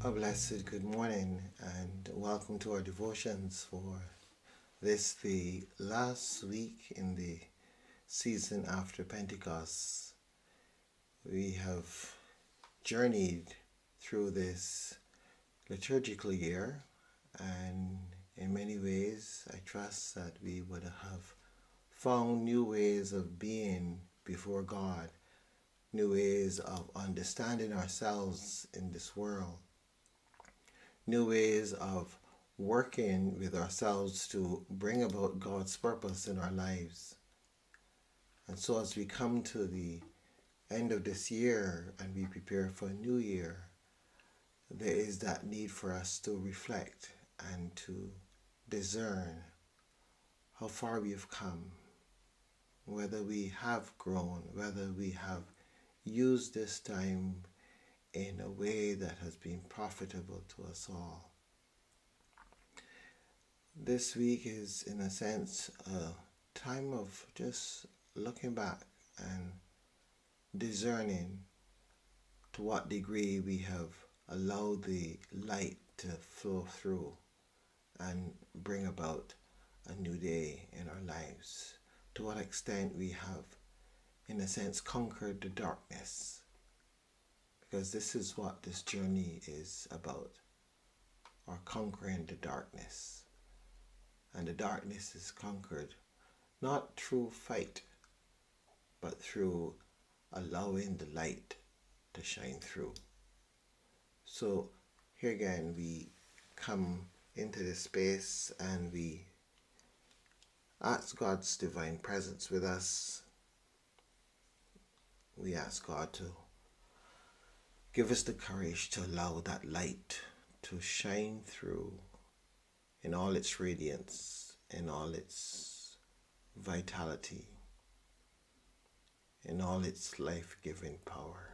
A blessed good morning and welcome to our devotions for the last week in the season after Pentecost. We have journeyed through this liturgical year, and in many ways I trust that we would have found new ways of being before God, new ways of understanding ourselves in this world, new ways of working with ourselves to bring about God's purpose in our lives. And so as we come to the end of this year and we prepare for a new year, there is that need for us to reflect and to discern how far we have come, whether we have grown, whether we have used this time in a way that has been profitable to us all. This week is, in a sense, a time of just looking back and discerning to what degree we have allowed the light to flow through and bring about a new day in our lives. To what extent we have, in a sense, conquered the darkness. Because this is what this journey is about, or conquering the darkness. And the darkness is conquered not through fight, but through allowing the light to shine through. So here again we come into this space and we ask God's divine presence with us. We ask God to give us the courage to allow that light to shine through in all its radiance, in all its vitality, in all its life-giving power.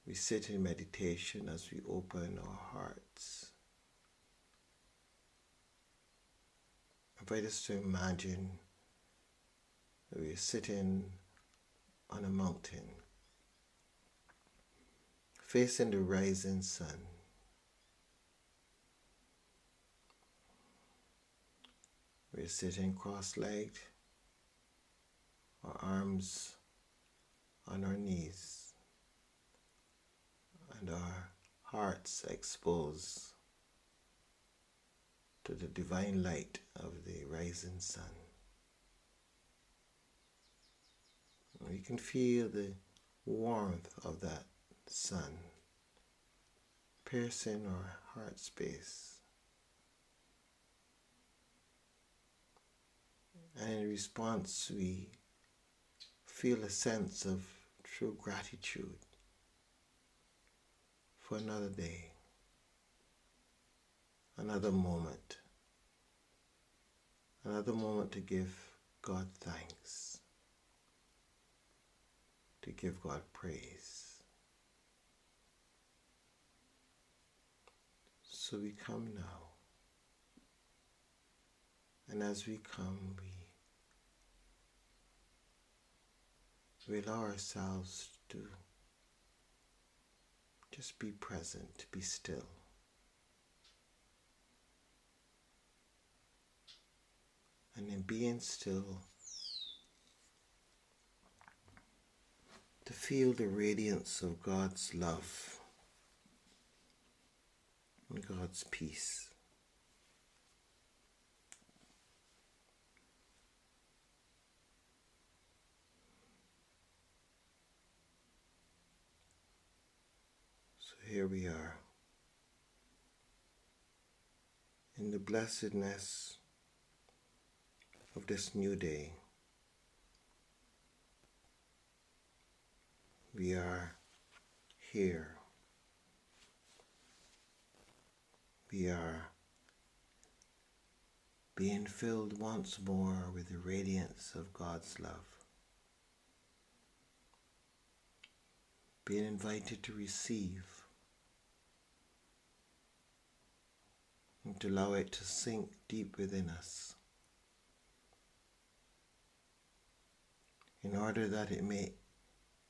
We sit in meditation as we open our hearts. I invite us to imagine that we are sitting on a mountain, facing the rising sun. We're sitting cross-legged, our arms on our knees, and our hearts exposed to the divine light of the rising sun. We can feel the warmth of that sun piercing our heart space. And in response, we feel a sense of true gratitude for another day, another moment to give God thanks, to give God praise. So we come now, and as we come, we allow ourselves to just be present, to be still. And in being still, to feel the radiance of God's love and God's peace. Here we are, in the blessedness of this new day. We are here. We are being filled once more with the radiance of God's love, being invited to receive and to allow it to sink deep within us, in order that it may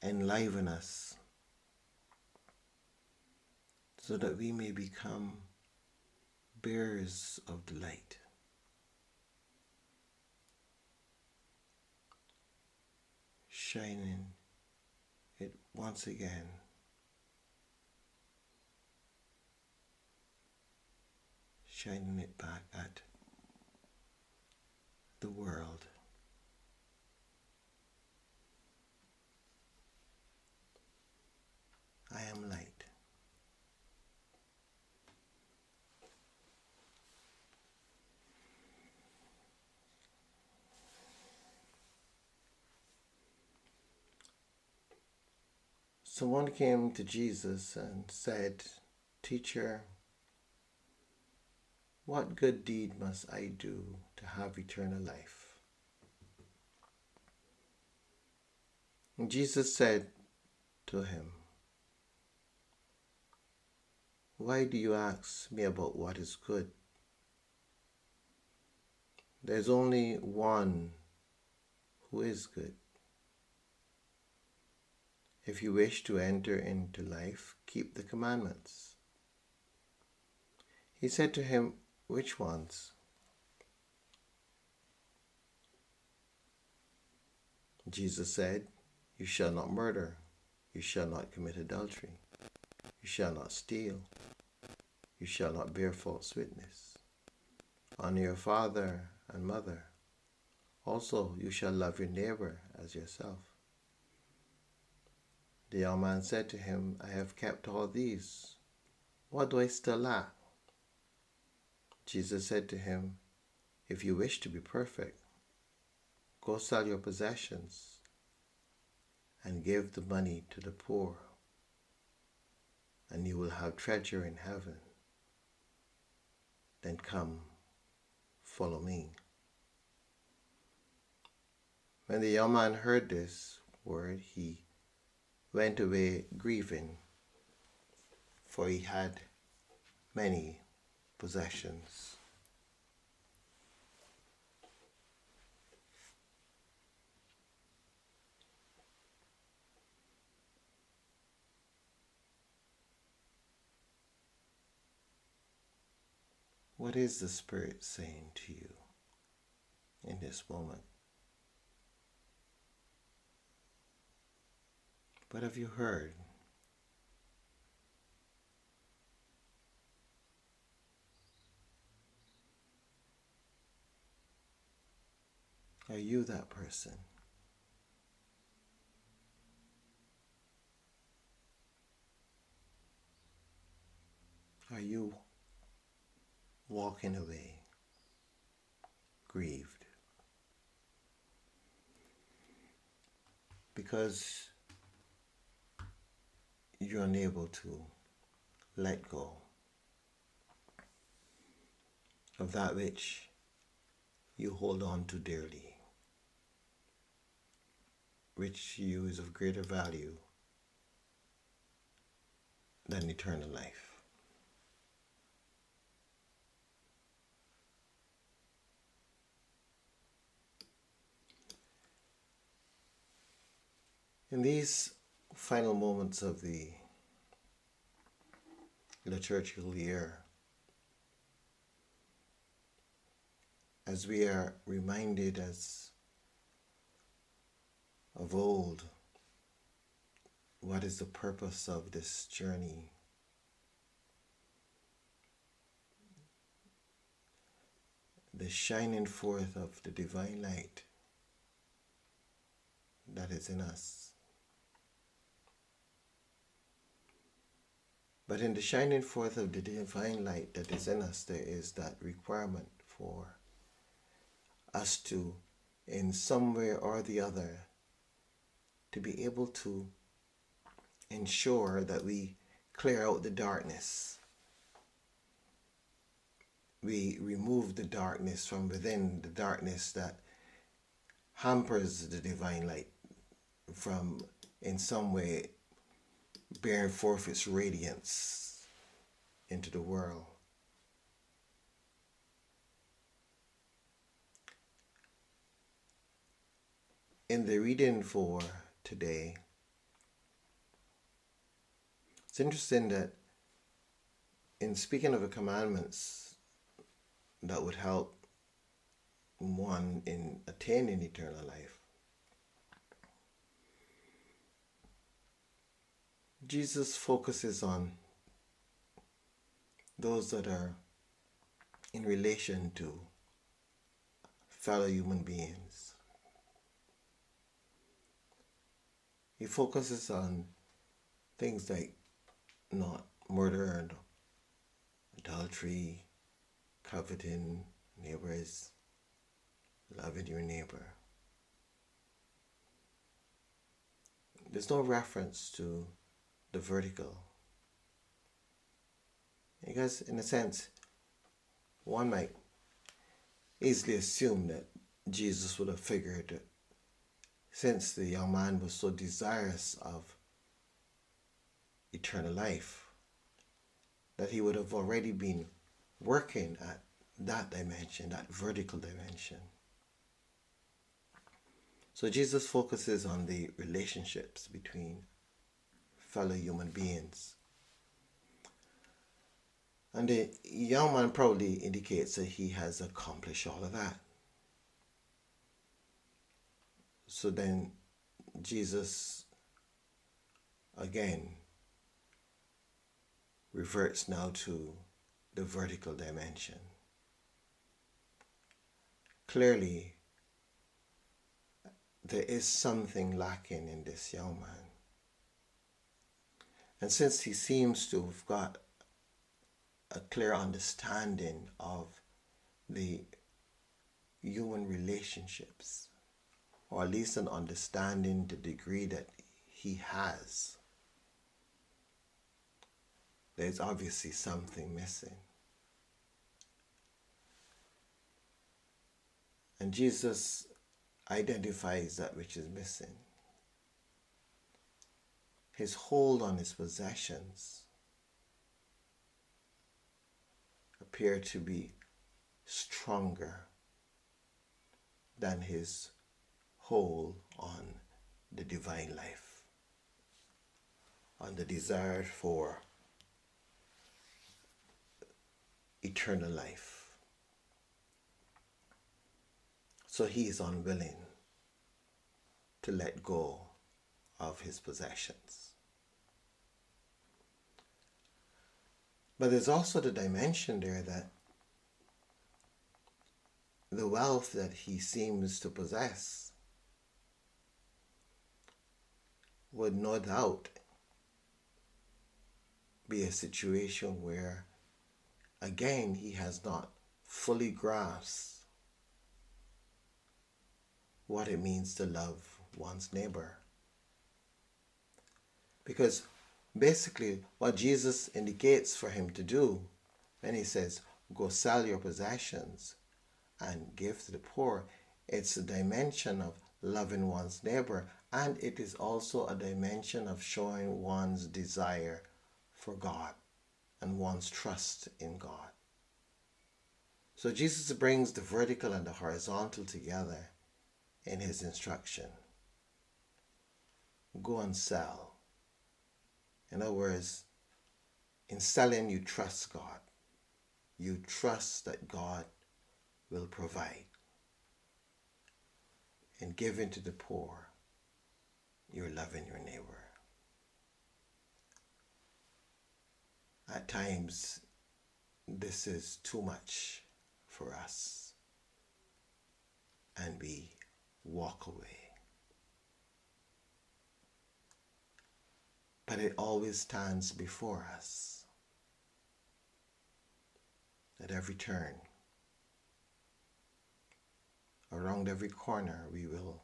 enliven us so that we may become bearers of the light, shining it once again shining it back at the world. I am light. Someone came to Jesus and said, "Teacher, what good deed must I do to have eternal life?" And Jesus said to him, "Why do you ask me about what is good? There's only one who is good. If you wish to enter into life, keep the commandments." He said to him, "Which ones?" Jesus said, "You shall not murder. You shall not commit adultery. You shall not steal. You shall not bear false witness. Honor your father and mother. Also, you shall love your neighbor as yourself." The young man said to him, "I have kept all these. What do I still lack?" Jesus said to him, "If you wish to be perfect, go sell your possessions and give the money to the poor, and you will have treasure in heaven. Then come, follow me." When the young man heard this word, he went away grieving, for he had many possessions. What is the Spirit saying to you in this moment? What have you heard? Are you that person? Are you walking away grieved because you're unable to let go of that which you hold on to dearly, which to you is of greater value than eternal life? In these final moments of the liturgical year, as we are reminded as of old, what is the purpose of this journey? The shining forth of the divine light that is in us. But in the shining forth of the divine light that is in us, there is that requirement for us to, in some way or the other, to be able to ensure that we clear out the darkness. We remove the darkness from within, the darkness that hampers the divine light from, in some way, bearing forth its radiance into the world. In the reading for today, it's interesting that in speaking of the commandments that would help one in attaining eternal life, Jesus focuses on those that are in relation to fellow human beings. He focuses on things like not murder and adultery, coveting neighbors, loving your neighbor. There's no reference to the vertical. Because in a sense, one might easily assume that Jesus would have figured that since the young man was so desirous of eternal life, that he would have already been working at that dimension, that vertical dimension. So Jesus focuses on the relationships between fellow human beings. And the young man probably indicates that he has accomplished all of that. So then Jesus again reverts now to the vertical dimension. Clearly, there is something lacking in this young man. And since he seems to have got a clear understanding of the human relationships, or at least an understanding to the degree that he has, there's obviously something missing. And Jesus identifies that which is missing. His hold on his possessions appear to be stronger than his hold on the divine life, on the desire for eternal life. So he is unwilling to let go of his possessions. But there's also the dimension there that the wealth that he seems to possess would no doubt be a situation where, again, he has not fully grasped what it means to love one's neighbor. Because basically what Jesus indicates for him to do when he says, go sell your possessions and give to the poor, it's a dimension of loving one's neighbor, and it is also a dimension of showing one's desire for God and one's trust in God. So Jesus brings the vertical and the horizontal together in his instruction. Go and sell. In other words, in selling, you trust God. You trust that God will provide. In giving to the poor, you're loving your neighbor. At times, this is too much for us, and we walk away. But it always stands before us. At every turn, around every corner, we will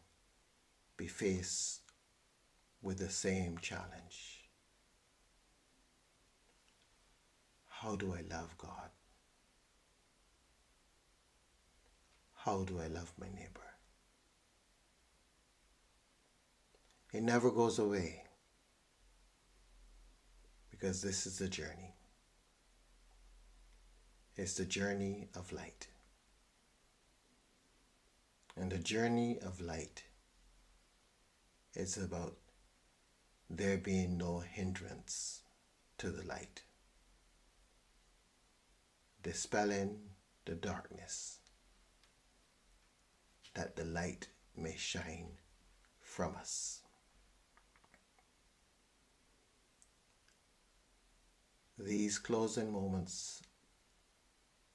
be faced with the same challenge. How do I love God? How do I love my neighbor? It never goes away, because this is the journey. It's the journey of light. And the journey of light is about there being no hindrance to the light. dispelling the darkness, that the light may shine from us. These closing moments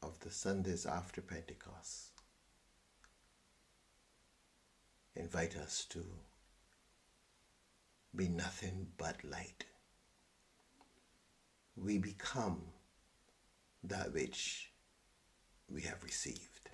of the Sundays after Pentecost invite us to be nothing but light. We become that which we have received.